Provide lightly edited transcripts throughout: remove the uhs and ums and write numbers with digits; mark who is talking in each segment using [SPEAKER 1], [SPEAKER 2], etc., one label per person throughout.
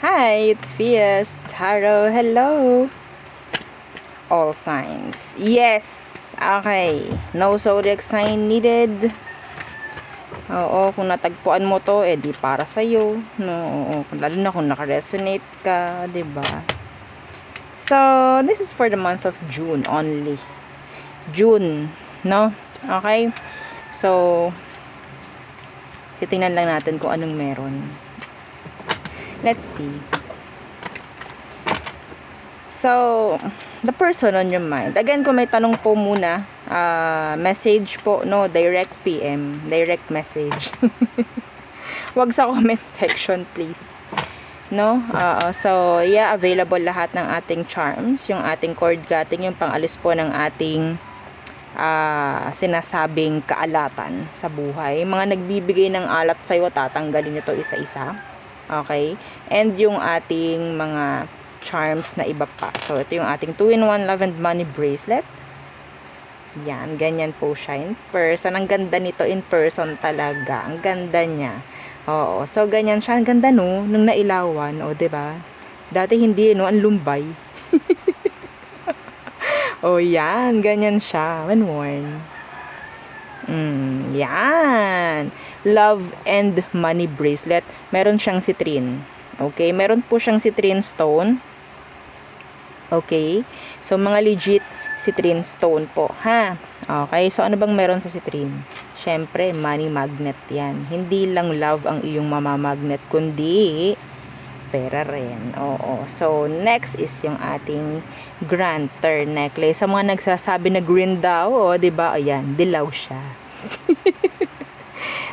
[SPEAKER 1] Hi, it's Fias Tarot. Hello. All signs. Yes. Okay. No zodiac sign needed. Oo, kung natagpuan mo to, di para sa'yo. No, oo. Lalo na kung nakaresonate ka, 'di ba? So, this is for the month of June only. June, no? Okay? So, titingnan lang natin kung anong meron. Let's see. So, the person on your mind. Again, kung may tanong po muna, message po, no? Direct PM. Direct message. Wag sa comment section, please. No? So, yeah, available lahat ng ating charms. Yung ating cord cutting, yung pangalis po ng ating sinasabing kaalatan sa buhay. Mga nagbibigay ng alat sa'yo, tatanggalin ito isa-isa. Okay? And yung ating mga charms na iba pa. So, ito yung ating 2-in-1 Love and Money Bracelet. Yan, ganyan po siya in person. Ang ganda nito in person talaga. Ang ganda niya. Oo, so ganyan siya. Ang ganda no, nung nailawan. O, diba? Dati hindi, no? Ang lumbay. O, yan. Ganyan siya. When worn. Yan. Love and Money Bracelet. Meron siyang citrine. Okay? Meron po siyang citrine stone. Okay? So, mga legit citrine stone po. Ha? Okay? So, ano bang meron sa citrine? Siyempre, money magnet yan. Hindi lang love ang iyong mamamagnet, kundi pera rin. Oo. So, next is yung ating granter necklace. Sa mga nagsasabi na green daw, o, diba? Ayan, dilaw siya.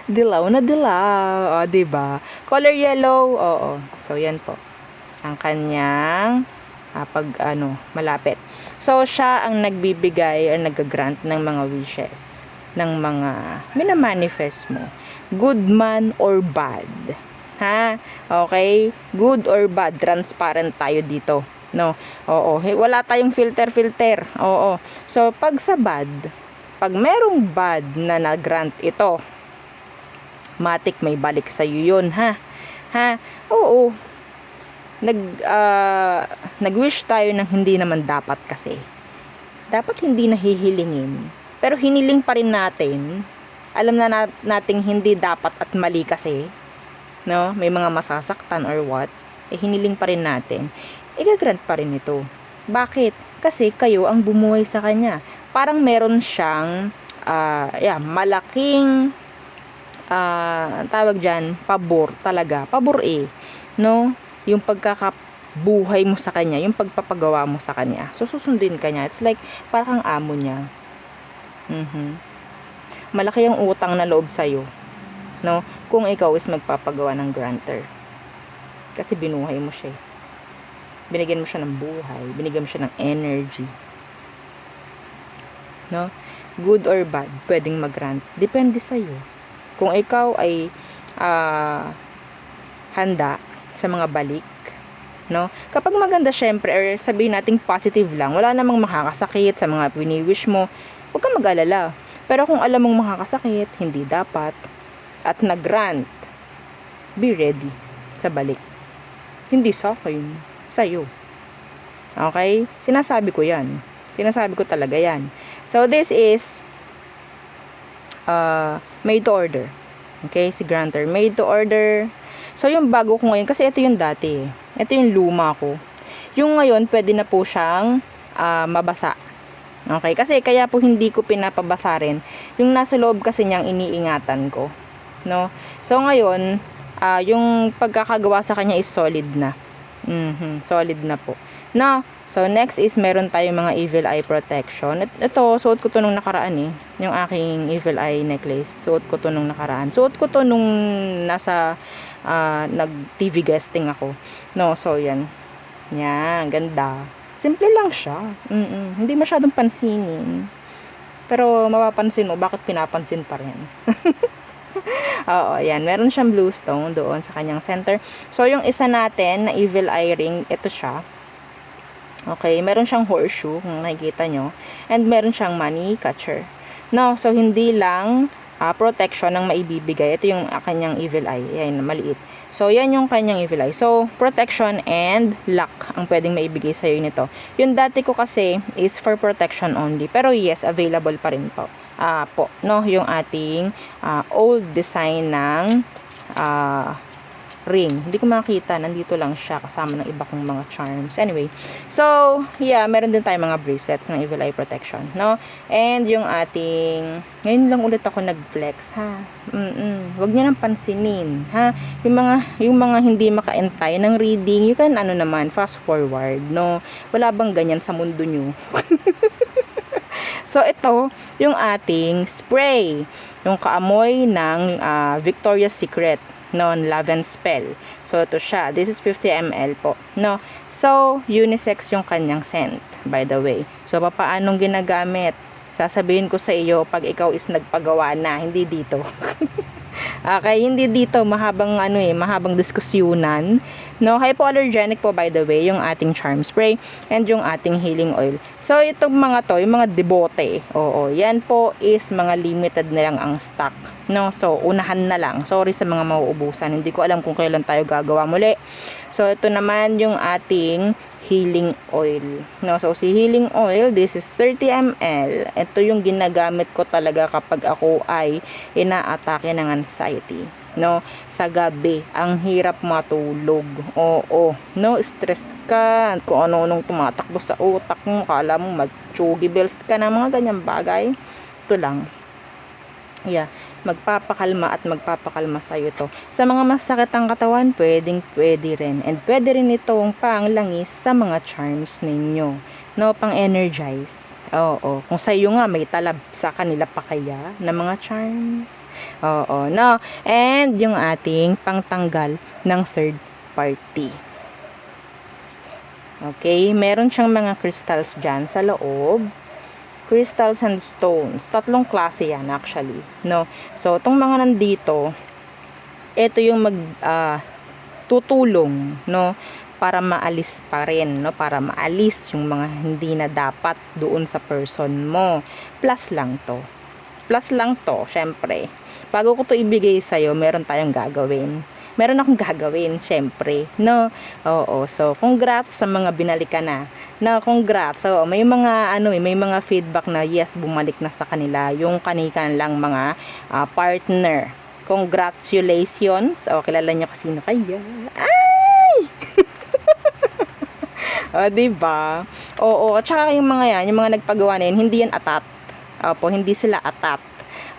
[SPEAKER 1] Dilaw na dilaw. O, diba? Color yellow. Oo. So, yan po. Ang kanyang malapit. So, siya ang nagbibigay or nag-grant ng mga wishes. Ng mga minamanifest mo. Good man or bad. Ha? Okay? Good or bad. Transparent tayo dito. No? Oo. Wala tayong filter. Oo. So, pag sa bad, pag merong bad na nag-grant ito, matik may balik sa'yo yun, ha? Ha? Oo. Nag-wish tayo ng hindi naman dapat kasi. Dapat hindi nahihilingin. Pero hiniling pa rin natin. Alam na nating hindi dapat at mali kasi. No? May mga masasaktan or what. Hiniling pa rin natin. Igagrant pa rin ito. Bakit? Kasi kayo ang bumuhay sa kanya. Parang meron siyang malaking tawag dyan, pabor talaga. Pabor no? Yung pagkakabuhay mo sa kanya, yung pagpapagawa mo sa kanya. So, susundin ka niya. It's like, parang kang amo niya. Malaki ang utang na loob sa'yo. No? Kung ikaw is magpapagawa ng granter. Kasi binuhay mo siya. Binigyan mo siya ng buhay. Binigyan mo siya ng energy. No? Good or bad, pwedeng mag-grant. Depende sa'yo. Kung ikaw ay handa sa mga balik, no? Kapag maganda, syempre, or sabihin nating positive lang, wala namang makakasakit sa mga wini-wish mo, huwag kang mag-alala. Pero kung alam mong makakasakit, hindi dapat, at nag-grant, be ready sa balik. Hindi sa akin, sa'yo. Okay? Sinasabi ko yan. Sinasabi ko talaga yan. So, this is made to order. Okay? Si granter, made to order. So, yung bago ko ngayon, kasi ito yung dati. Ito yung luma ko. Yung ngayon, pwede na po siyang mabasa. Okay? Kasi kaya po hindi ko pinapabasa rin. Yung nasa loob kasi niyang iniingatan ko. No? So, ngayon, yung pagkakagawa sa kanya is solid na. Solid na po. Now, so next is meron tayong mga evil eye protection. Ito, suot ko to nung nakaraan yung aking evil eye necklace. Suot ko to nung nakaraan. Suot ko to nung nasa nag-TV guesting ako. No, so yan. Yan, ganda. Simple lang siya. Hindi masyadong pansinin. Pero mapapansin mo, bakit pinapansin pa rin? Oo, yan. Meron siyang blue stone doon sa kanyang center. So, yung isa natin na evil eye ring, ito siya. Okay, meron siyang horseshoe, kung nakikita nyo. And meron siyang money catcher. No, so hindi lang protection ang maibibigay. Ito yung kanyang evil eye. Ayan, maliit. So, yan yung kanyang evil eye. So, protection and luck ang pwedeng maibigay sa'yo nito. Yung dati ko kasi is for protection only. Pero yes, available pa rin po. No, yung ating old design ng ring. Hindi ko makita, nandito lang siya kasama ng iba kong mga charms. Anyway, so yeah, meron din tayong mga bracelets ng evil eye protection, no? And yung ating, ngayon lang ulit ako nag-flex, ha? Wag niyo nang pansinin, ha? Yung mga hindi makaentay ng reading, you can fast forward, no? Wala bang ganyan sa mundo nyo? So, ito, yung ating spray. Yung kaamoy ng Victoria's Secret. No, Love and Spell. So, ito siya. This is 50 ml po. No? So, unisex yung kanyang scent, by the way. So, paanong ginagamit? Sasabihin ko sa iyo pag ikaw is nagpagawa na, hindi dito. Okay, hindi dito mahabang mahabang diskusyunan. No, hypoallergenic po by the way yung ating charm spray and yung ating healing oil. So itong mga to, yung mga debote. Oo, yan po is mga limited na lang ang stock. No, so unahan na lang. Sorry sa mga mauubusan. Hindi ko alam kung kailan tayo gagawa muli. So ito naman yung ating healing oil. No, so si healing oil, this is 30 ml. Ito yung ginagamit ko talaga kapag ako ay inaatake ng anxiety. No, sa gabi, ang hirap matulog. Oo, no, stress ka, kung ano-anong tumatakbo sa utak mo, kala mo mag-chugi bells ka na, mga ganyang bagay. Ito lang. Yeah, magpapakalma at magpapakalma sa'yo to. Sa mga masakit ang katawan, pwede rin. And pwede rin itong panglangis sa mga charms ninyo. No, pang-energize. Oo, kung sa'yo nga may talab sa kanila pa kaya na mga charms. Oo, no. And yung ating pangtanggal ng third party. Okay, meron siyang mga crystals dyan sa loob. Crystals and stones. Tatlong klase yan actually. No? So, itong mga nandito, ito yung tutulong, no? Para maalis pa rin, no? Para maalis yung mga hindi na dapat doon sa person mo. Plus lang to. Plus lang to, syempre. Bago ko to ibigay sa'yo, meron tayong gagawin. Meron akong gagawin, syempre, no? Oo, so, congrats sa mga binalikan na. No, congrats. So, may mga, may mga feedback na, yes, bumalik na sa kanila. Yung kanikan lang mga partner. Congratulations. O, kilala niyo kasi sino kaya? Ay! O, diba? Oo, at saka yung mga yan, yung mga nagpagawa na yun, hindi yan atat. Opo, hindi sila atat.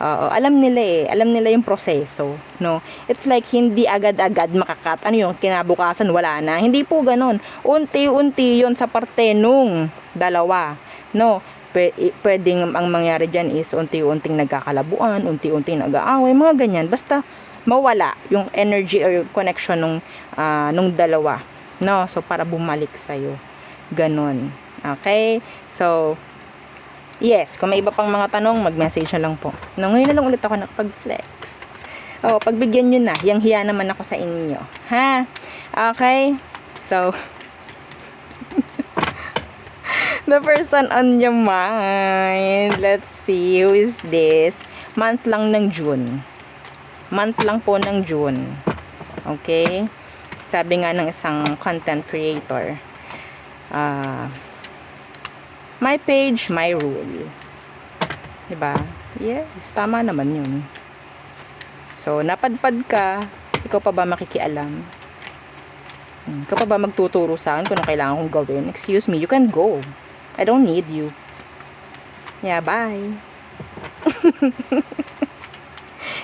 [SPEAKER 1] Alam nila alam nila yung proseso, no? It's like hindi agad-agad makakat. Ano yung kinabukasan wala na. Hindi po ganoon. Unti-unti 'yon sa parte nung dalawa, no? Pwedeng ang mangyari diyan is unti-unting nagkakalabuan, unti-unting nag-aaway, mga ganyan. Basta mawala yung energy or connection nung dalawa, no? So para bumalik sa iyo. Ganon. Okay? So yes, kung may iba pang mga tanong, mag-message na lang po. No, ngayon na lang ulit ako nakapag-flex. Pagbigyan nyo na. Yang hiya naman ako sa inyo. Ha? Okay? So, the person on your mind. Let's see, who is this? Month lang ng June. Month lang po ng June. Okay? Sabi nga ng isang content creator. My page, my rule. Diba? Yes, tama naman yun. So, napadpad ka, ikaw pa ba makikialam? Ikaw pa ba magtuturo sa akin kung ano kailangan kong gawin? Excuse me, you can go. I don't need you. Yeah, bye.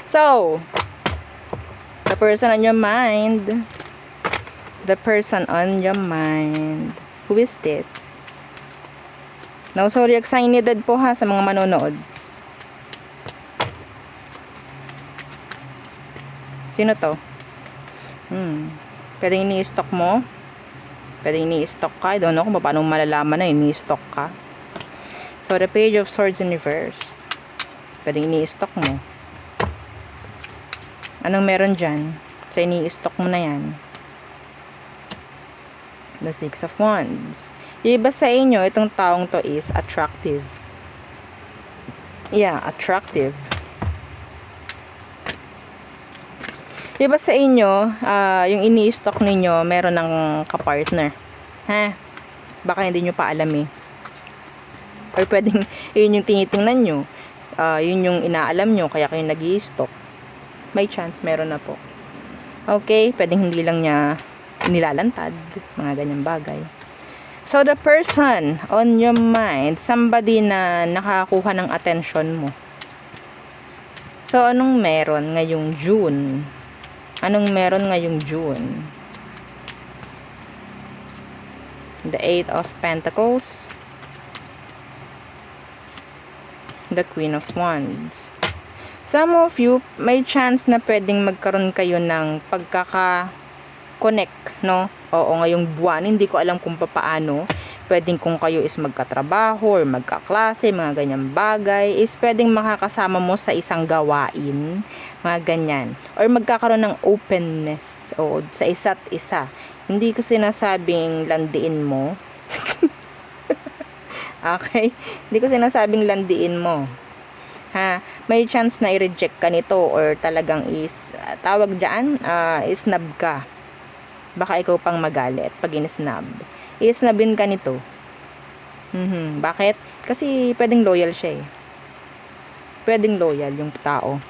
[SPEAKER 1] So, the person on your mind. The person on your mind. Who is this? No, sorry, excited po ha sa mga manonood. Sino to? Pwedeng ini-stock mo? Pwedeng ini-stock ka? I don't know kung paano malalaman na ini-stock ka. So, the Page of Swords in reverse. Pwedeng ini-stock mo. Anong meron dyan? So, ini-stock mo na yan. The Six of Wands. Yung iba sa inyo, itong taong to is attractive. Yeah, attractive. Di ba sa inyo, yung ini-stock ninyo, meron ng kapartner? Ha? Baka hindi nyo pa alam eh. Or pwedeng, yun yung tinitingnan nyo. Yun yung inaalam nyo, kaya kayo nag-i-stock. May chance, meron na po. Okay, pwedeng hindi lang niya nilalantad. Mga ganyang bagay. So, the person on your mind, somebody na nakakuha ng attention mo. So, anong meron ngayong June? Anong meron ngayong June? The Eight of Pentacles. The Queen of Wands. Some of you, may chance na pwedeng magkaroon kayo ng pagkaka-connect, no? Oo, ngayong buwan, hindi ko alam kung paano. Pwedeng kung kayo is magkatrabaho or magkaklase, mga ganyang bagay, is pwedeng makakasama mo sa isang gawain, mga ganyan. Or magkakaroon ng openness, o sa isa't isa. Hindi ko sinasabing landiin mo. Okay? Hindi ko sinasabing landiin mo. Ha? May chance na i-reject ka nito or talagang is, tawag dyan, isnab ka. Baka ikaw pang magalit pag in-snab. I-snabin ka nito. Bakit? Kasi pwedeng loyal siya eh. Pwedeng loyal yung tao.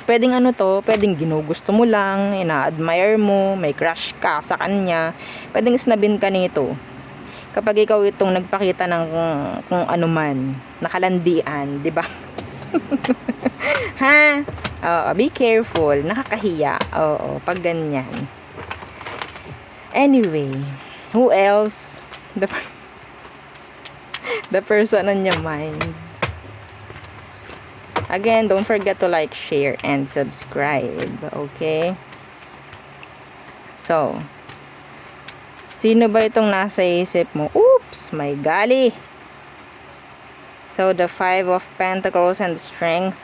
[SPEAKER 1] Pwedeng ano to, pwedeng ginugusto mo lang, ina-admire mo, may crush ka sa kanya. Pwedeng snabin ka nito. Kapag ikaw itong nagpakita ng kung ano man, nakalandian, di ba? Ha? Oo, be careful. Nakakahiya. Oo, pag ganyan. Anyway, who else? The person on your mind. Again, don't forget to like, share, and subscribe. Okay? So, sino ba itong nasa isip mo? Oops! May gali! So, the Five of Pentacles and the Strength.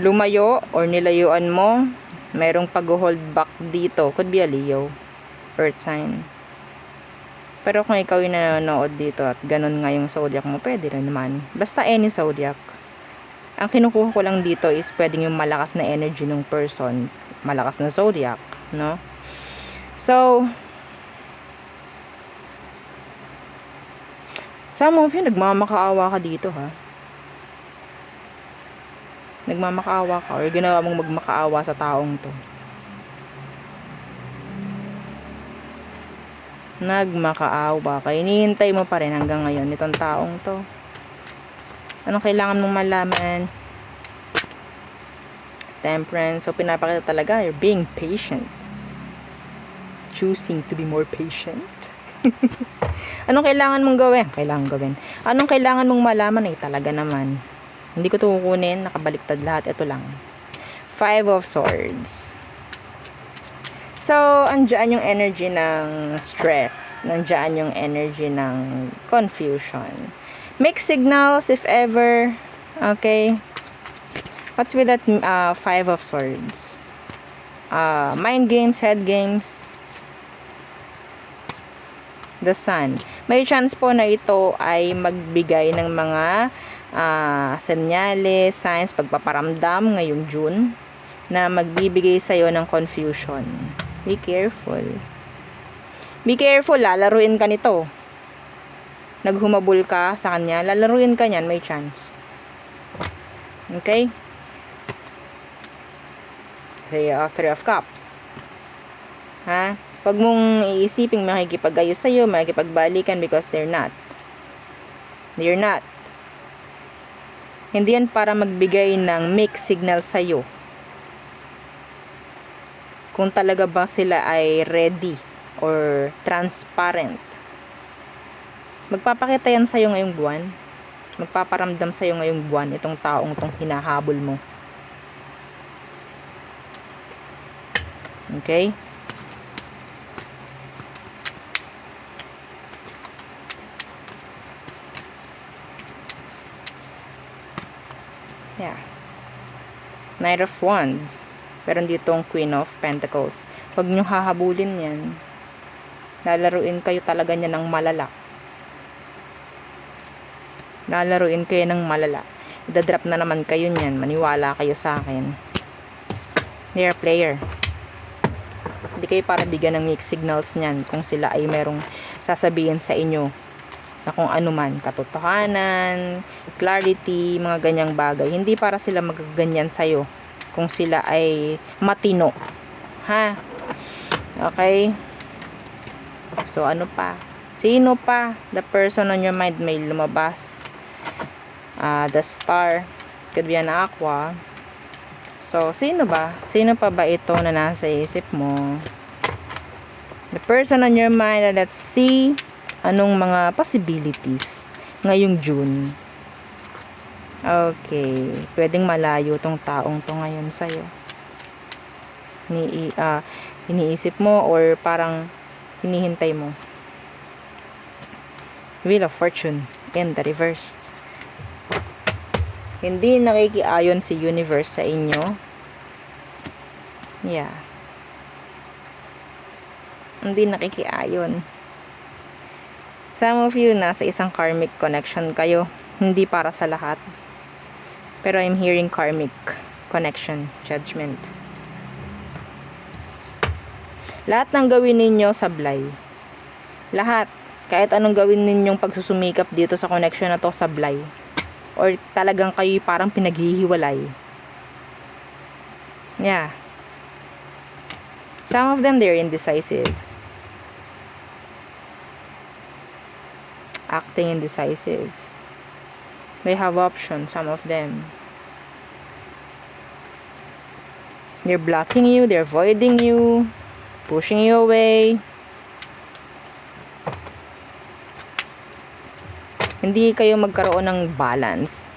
[SPEAKER 1] Lumayo or nilayuan mo. Merong pag-hold back dito. Could be a Leo. Earth sign. Pero kung ikaw yung nanonood dito at ganun nga yung zodiac mo, pwede rin naman. Basta any zodiac. Ang kinukuha ko lang dito is pwedeng yung malakas na energy ng person, malakas na zodiac, no? So, some of you, nagmamakaawa ka dito, ha? Nagmamakaawa ka or ginawa mong magmakaawa sa taong to. Nagmakaawa ka. Hinihintay mo pa rin hanggang ngayon itong taong to. Anong kailangan mong malaman? Temperance. So, pinapakita talaga, you're being patient. Choosing to be more patient. Anong kailangan mong gawin? Kailangan gawin. Anong kailangan mong malaman? Eh, talaga naman. Hindi ko ito kukunin. Nakabaliktad lahat. Ito lang. Five of Swords. So, andyan yung energy ng stress. Nandiyan yung energy ng confusion. Mixed signals if ever. Okay. What's with that Five of Swords? Mind games, head games. The Sun. May chance po na ito ay magbigay ng mga senyales, signs, pagpaparamdam ngayong June na magbibigay sa'yo ng confusion. Be careful. Be careful, lalaruin ka nito. Naghumabol ka sa kanya, lalaruin ka niyan, may chance. Okay? Three of Cups. Ha? Huwag mong iisiping makikipag-ayos sa'yo, makikipagbalikan because they're not. They're not. Hindi yan para magbigay ng mixed signal sa'yo. Kung talaga ba sila ay ready or transparent. Magpapakita yan sa'yo ngayong buwan. Magpaparamdam sa'yo ngayong buwan itong taong itong hinahabol mo. Okay? Yeah. Knight of Wands. Pero dito ang Queen of Pentacles. Huwag nyo hahabulin yan. Lalaruin kayo talaga niya ng malala. Lalaruin kayo ng malala. Idadrop na naman kayo niyan. Maniwala kayo sa akin. They're a player. Hindi kayo para bigyan ng mixed signals niyan kung sila ay merong sasabihin sa inyo na kung ano man, katotohanan, clarity, mga ganyang bagay. Hindi para sila magaganyan sa'yo kung sila ay matino. Ha? Okay? So, ano pa? Sino pa? The person on your mind may lumabas. The star. Could be an aqua. So, sino ba? Sino pa ba ito na nasa isip mo? The person on your mind, let's see anong mga possibilities ngayong June. Okay. Pwedeng malayo tong taong to ngayon sa'yo. Iniisip mo or parang hinihintay mo. Wheel of Fortune in the reverse. Hindi nakikiayon si universe sa inyo. Yeah. Hindi nakikiayon. Some of you, nasa isang karmic connection kayo. Hindi para sa lahat. Pero I'm hearing karmic connection, judgment. Lahat ng gawin ninyo sablay. Lahat. Kahit anong gawin ninyong pagsusumikap dito sa connection na to, sablay. Or talagang kayo parang pinaghihiwalay. Yeah. Some of them, they're indecisive. Acting indecisive. They have options, some of them. They're blocking you, they're avoiding you, pushing you away. Hindi kayo magkaroon ng balance.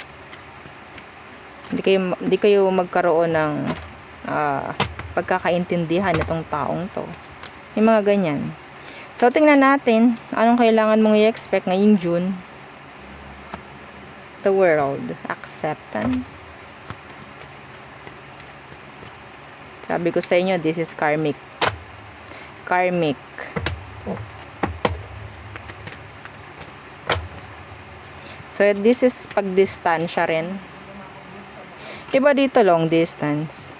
[SPEAKER 1] Hindi kayo magkaroon ng pagkakaintindihan nitong taong to. Yung mga ganyan. So, tingnan natin anong kailangan mong i-expect ngayong June. The world. Acceptance. Sabi ko sa inyo, this is karmic. Karmic. So, this is pagdistansya rin. Iba dito, long distance.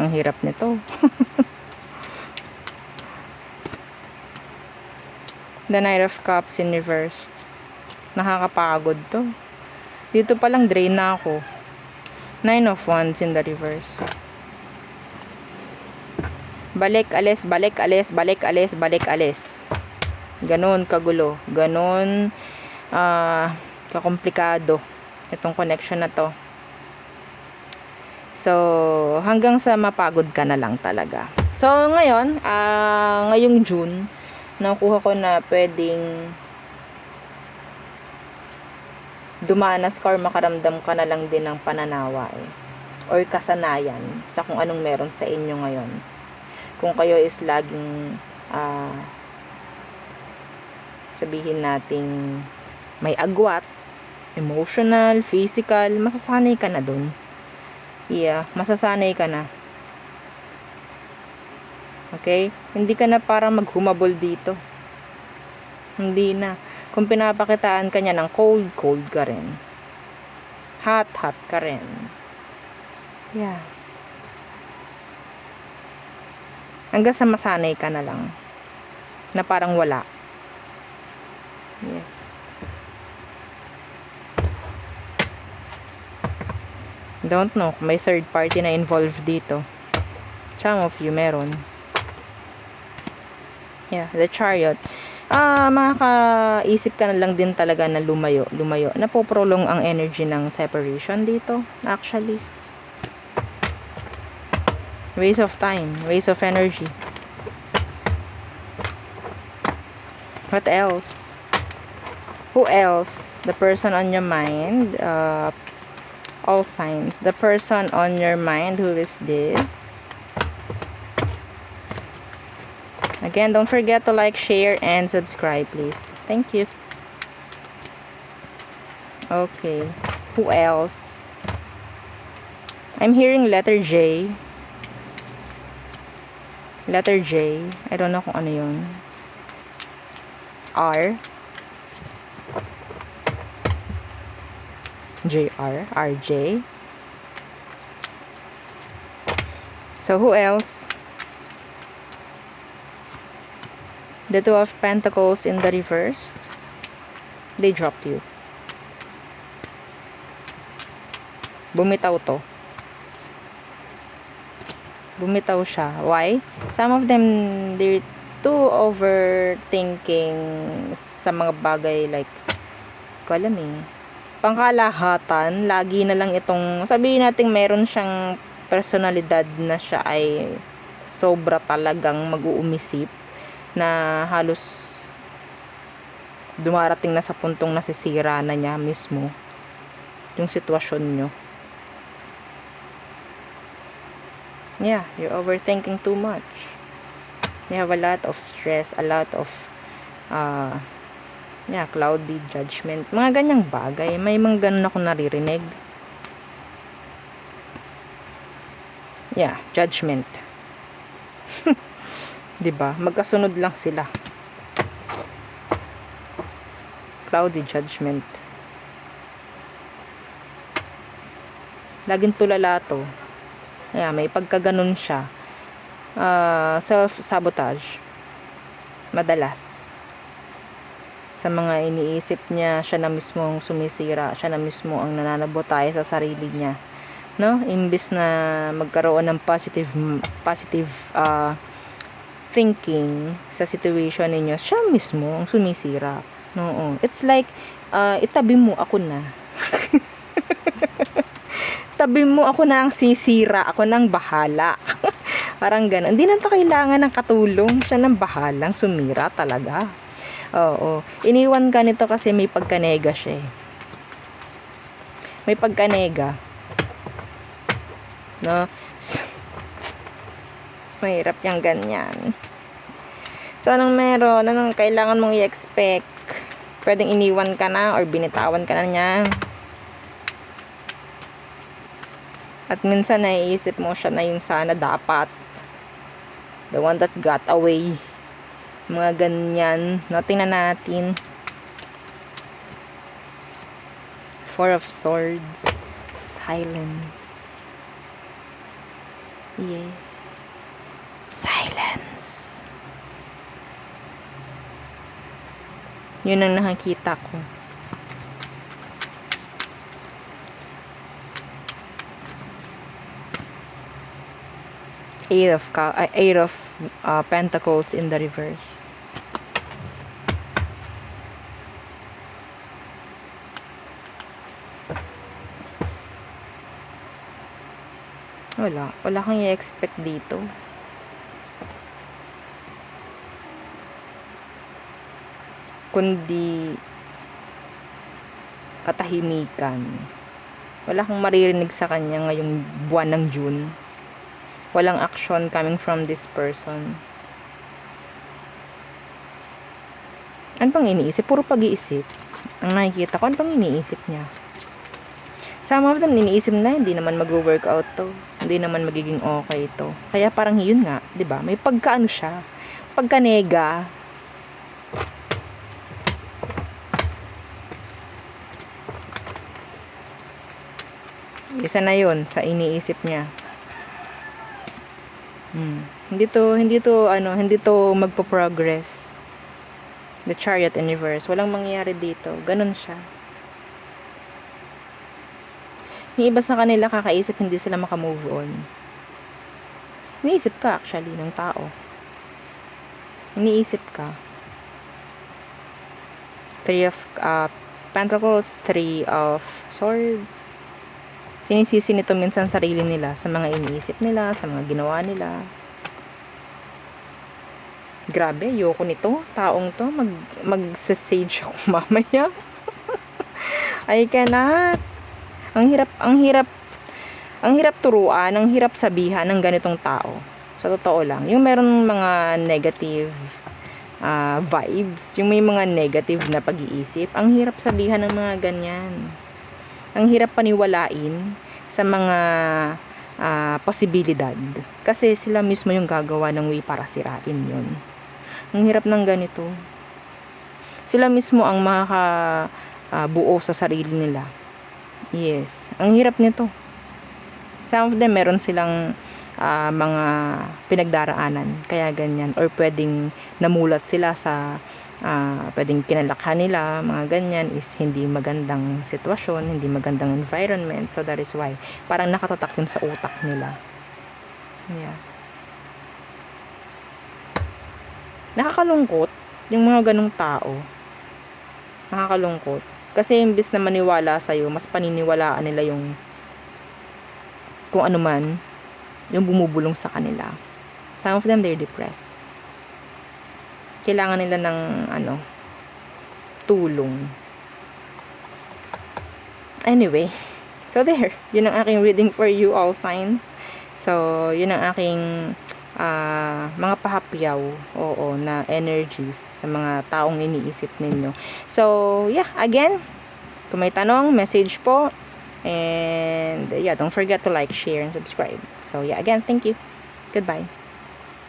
[SPEAKER 1] Ang hirap nito. The Knight of Cups in reversed. Nakakapagod to. Dito palang drain na ako. Nine of Wands in the reverse. Balik, alis, balik, alis, balik, alis, balik, alis. Ganon kagulo. Ganon kakomplikado itong connection na to. So, hanggang sa mapagod ka na lang talaga. So, ngayon, ngayong June, nakuha ko na pwedeng dumanas ka or makaramdam ka na lang din ng pananawa or kasanayan sa kung anong meron sa inyo ngayon. Kung kayo is laging sabihin nating may agwat, emotional, physical, masasanay ka na dun. Yeah, masasanay ka na. Okay? Hindi ka na para maghumabol dito. Hindi na. Kung pinapakitaan ka niya ng cold, cold ka rin. Hot, hot ka rin. Yeah. Hanggang sa masanay ka na lang. Na parang wala. Yes. Don't know kung may third party na involved dito. Some of you meron. Yeah, the Chariot. Makakaisip ka na lang din talaga na lumayo. Napoprolong ang energy ng separation dito, actually. Waste of time, waste of energy. What else? Who else? The person on your mind. All signs. The person on your mind, who is this? Again, don't forget to like, share, and subscribe, please. Thank you. Okay. Who else? I'm hearing letter J. Letter J. I don't know kung ano yun. R. JR, RJ. So, who else? The Two of Pentacles in the reverse. They dropped you. Bumitaw to. Bumitaw siya. Why? Some of them, they're too overthinking sa mga bagay like, ko alam eh, pangkalahatan. Lagi na lang itong, sabihin natin meron siyang personalidad na siya ay sobra talagang mag-uumisip na halos dumarating na sa puntong nasisira na niya mismo yung sitwasyon nyo. Yeah, you're overthinking too much. You have a lot of stress, a lot of cloudy judgment. Mga ganyang bagay. May mga ganun ako naririnig. Yeah, judgment. 'Di ba? Magkasunod lang sila. Cloudy judgment. Laging tulala to. Yeah, may pagkaganon siya. Self-sabotage. Madalas. Sa mga iniisip niya, siya na mismo ang sumisira. Siya na mismo ang nananabotay sa sarili niya. No? Imbis na magkaroon ng positive thinking sa situation ninyo, siya mismo ang sumisira. No, it's like itabi mo ako na. Tabi mo ako na ang sisira, ako nang bahala. Parang ganun. Hindi na kailangan ng katulong, siya nang bahalang sumira talaga. Oo. Iniwan ka nito kasi may pagkanega siya eh. May pagkanega. No? Mahirap yung ganyan. So, anong meron? Anong kailangan mong i-expect? Pwedeng iniwan ka na or binitawan ka na niya. At minsan naiisip mo siya na yung sana dapat. The one that got away. Mga ganyan. No, tingnan natin. Four of Swords. Silence. Yes. Silence. Yun ang nakikita ko. Eight of Pentacles in the reverse. Wala kang i-expect dito. Kundi katahimikan. Wala kang maririnig sa kanya ngayong buwan ng June. Walang action coming from this person. Ano pang iniisip? Puro pag-iisip. Ang nakikita ko, ano pang iniisip niya? Some of them iniisip na hindi naman mag-workout to. Hindi naman magiging okay to. Kaya parang yun nga, 'di ba? May pagkaano siya. Pagkanega. Isa na yun sa iniisip niya. Hindi to magpo-progress. The Chariot in reverse. Walang mangyayari dito. Ganun siya. Yung iba sa kanila kakaisip hindi sila makamove on. Iniisip ka actually ng tao. Iniisip ka. Three of Pentacles, Three of Swords. Sinisisi nito minsan sarili nila sa mga iniisip nila, sa mga ginawa nila. Grabe, yoko nito. Taong to, mag-sage ako mamaya. I cannot. Ang hirap turuan, ang hirap sabihan ng ganitong tao. Sa totoo lang. Yung meron mga negative vibes, yung may mga negative na pag-iisip, ang hirap sabihan ng mga ganyan. Ang hirap paniwalain sa mga posibilidad. Kasi sila mismo yung gagawa ng way para sirain yun. Ang hirap ng ganito. Sila mismo ang makakabuo sa sarili nila Yes. Ang hirap nito. Some of them, meron silang mga pinagdaraanan. Kaya ganyan. Or pwedeng namulat sila sa pwedeng kinalakhan nila, mga ganyan, is hindi magandang sitwasyon, hindi magandang environment. So that is why parang nakatatak yun sa utak nila. Yeah. Nakakalungkot yung mga ganong tao. Nakakalungkot. Kasi imbis na maniwala sa'yo, mas paniniwalaan nila yung kung ano man yung bumubulong sa kanila. Some of them, they're depressed. Kailangan nila ng tulong. Anyway, so there. Yun ang aking reading for you, all signs. So, yun ang aking mga pahapyaw, na energies sa mga taong iniisip ninyo. So, yeah, again, kung may tanong, message po. And, yeah, don't forget to like, share, and subscribe. So, yeah, again, thank you. Goodbye.